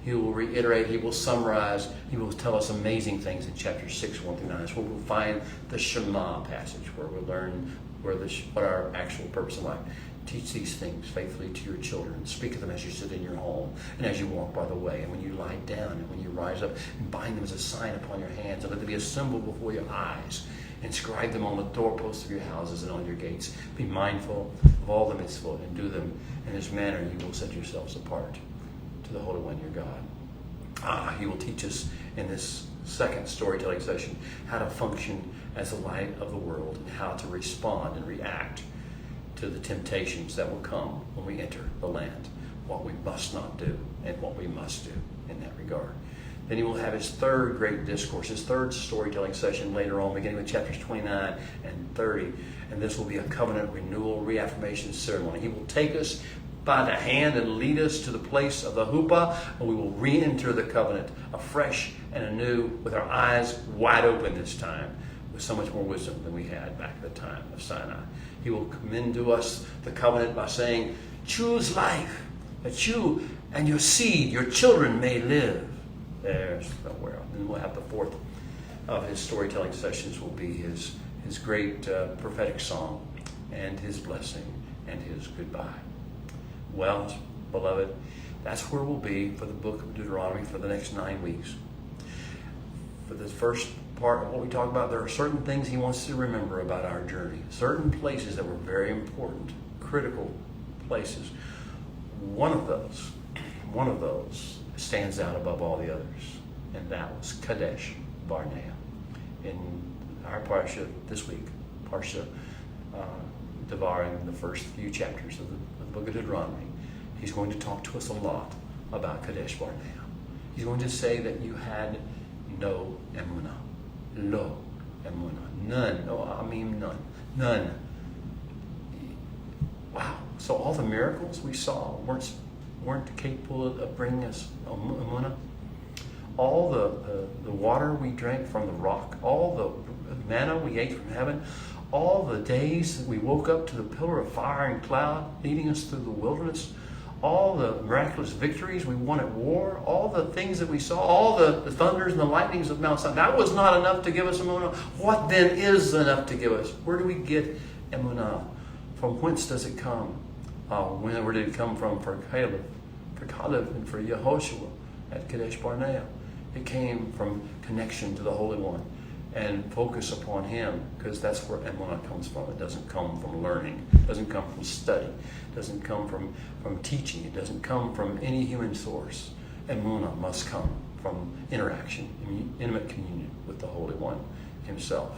He will reiterate, he will summarize, he will tell us amazing things in chapter 6, 1 through 9. That's where we'll find the Shema passage, where we'll learn what our actual purpose in life. Teach these things faithfully to your children. Speak of them as you sit in your home and as you walk by the way, and when you lie down and when you rise up, and bind them as a sign upon your hands, and let them be a symbol before your eyes. Inscribe them on the doorposts of your houses and on your gates. Be mindful of all the mitzvot and do them in this manner. You will set yourselves apart to the Holy One, your God. He will teach us in this second storytelling session how to function as the light of the world and how to respond and react to the temptations that will come when we enter the land. What we must not do and what we must do in that regard. Then he will have his third great discourse, his third storytelling session later on, beginning with chapters 29 and 30. And this will be a covenant renewal, reaffirmation ceremony. He will take us by the hand and lead us to the place of the huppah, and we will re-enter the covenant afresh and anew with our eyes wide open this time, with so much more wisdom than we had back at the time of Sinai. He will commend to us the covenant by saying, choose life, that you and your seed, your children may live. There's nowhere. And we'll have the fourth of his storytelling sessions will be his great prophetic song and his blessing and his goodbye. Well, beloved, that's where we'll be for the book of Deuteronomy for the next 9 weeks. For the first part of what we talk about, there are certain things he wants to remember about our journey, certain places that were very important, critical places. One of those stands out above all the others, and that was Kadesh Barnea. In our parsha this week, parsha Devarim, the first few chapters of the book of Deuteronomy, he's going to talk to us a lot about Kadesh Barnea. He's going to say that you had no emunah, lo emunah, none. No, I mean none. Wow! So all the miracles we saw weren't capable of bringing us emunah. All the water we drank from the rock, all the manna we ate from heaven, all the days that we woke up to the pillar of fire and cloud leading us through the wilderness, all the miraculous victories we won at war, all the things that we saw, all the thunders and the lightnings of Mount Sinai, that was not enough to give us emunah. What then is enough to give us? Where do we get emunah? From whence does it come? Where did it come from for Caleb and for Yehoshua at Kadesh Barnea? It came from connection to the Holy One and focus upon him, because that's where emunah comes from. It doesn't come from learning. It doesn't come from study. It doesn't come from teaching. It doesn't come from any human source. Emunah must come from interaction, intimate communion with the Holy One himself.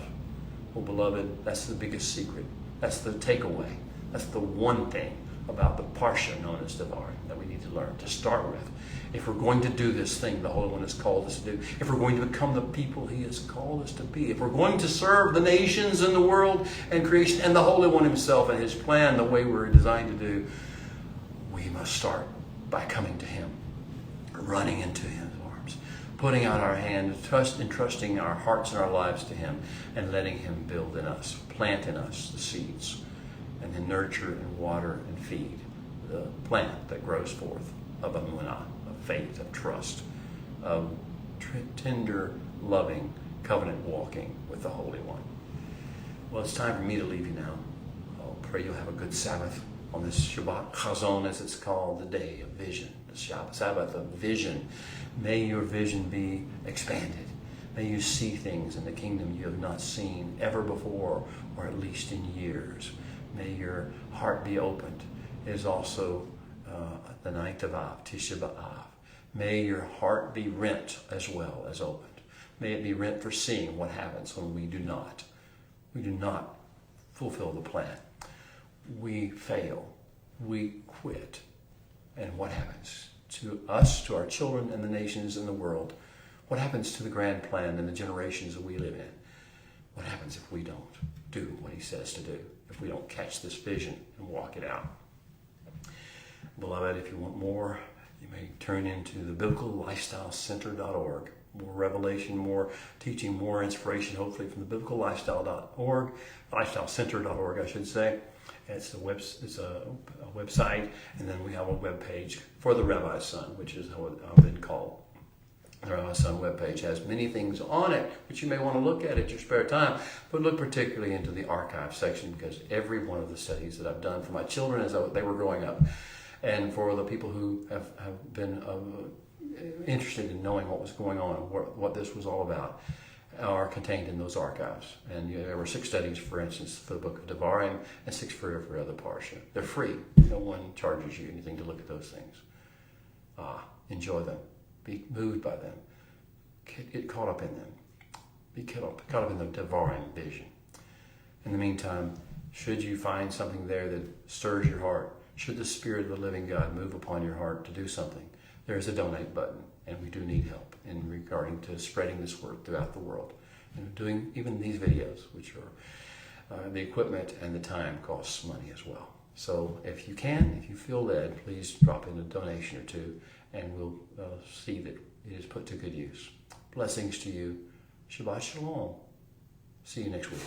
Well, beloved, that's the biggest secret. That's the takeaway. That's the one thing about the parsha known as Devarim that we need to learn to start with. If we're going to do this thing the Holy One has called us to do, if we're going to become the people he has called us to be, if we're going to serve the nations and the world and creation and the Holy One himself and his plan the way we're designed to do, we must start by coming to him, running into his arms, putting out our hand, entrusting our hearts and our lives to him, and letting him build in us, plant in us the seeds, and then nurture and water and feed the plant that grows forth of emunah, of faith, of trust, of tender, loving, covenant walking with the Holy One. Well, it's time for me to leave you now. I'll pray you'll have a good Sabbath on this Shabbat Chazon, as it's called, the day of vision, the Sabbath of vision. May your vision be expanded. May you see things in the kingdom you have not seen ever before, or at least in years. May your heart be opened. It is also the 9th of Av, Tisha B'Av. May your heart be rent as well as opened. May it be rent for seeing what happens when we do not fulfill the plan. We fail. We quit. And what happens to us, to our children, and the nations and the world? What happens to the grand plan and the generations that we live in? What happens if we don't do what he says to do? If we don't catch this vision and walk it out? Beloved, if you want more, you may turn into the biblicallifestylecenter.org. More revelation, more teaching, more inspiration, hopefully from the biblicallifestyle.org, lifestylecenter.org, I should say. It's a website, and then we have a web page for the Rabbi's Son, which is how I've been called. The Rabbi's Son webpage has many things on it which you may want to look at your spare time, but look particularly into the archive section, because every one of the studies that I've done for my children as they were growing up, and for the people who have been interested in knowing what was going on, what this was all about, are contained in those archives. And there were 6 studies, for instance, for the book of Devarim, and 6 for every other parsha. They're free. No one charges you anything to look at those things. Enjoy them. Be moved by them. Get caught up in them. Be caught up in the Devarim vision. In the meantime, should you find something there that stirs your heart, should the Spirit of the living God move upon your heart to do something, there's a donate button, and we do need help in regarding to spreading this word throughout the world. And doing even these videos, which are the equipment and the time costs money as well. So if you feel led, please drop in a donation or two, and we'll see that it is put to good use. Blessings to you. Shabbat Shalom. See you next week.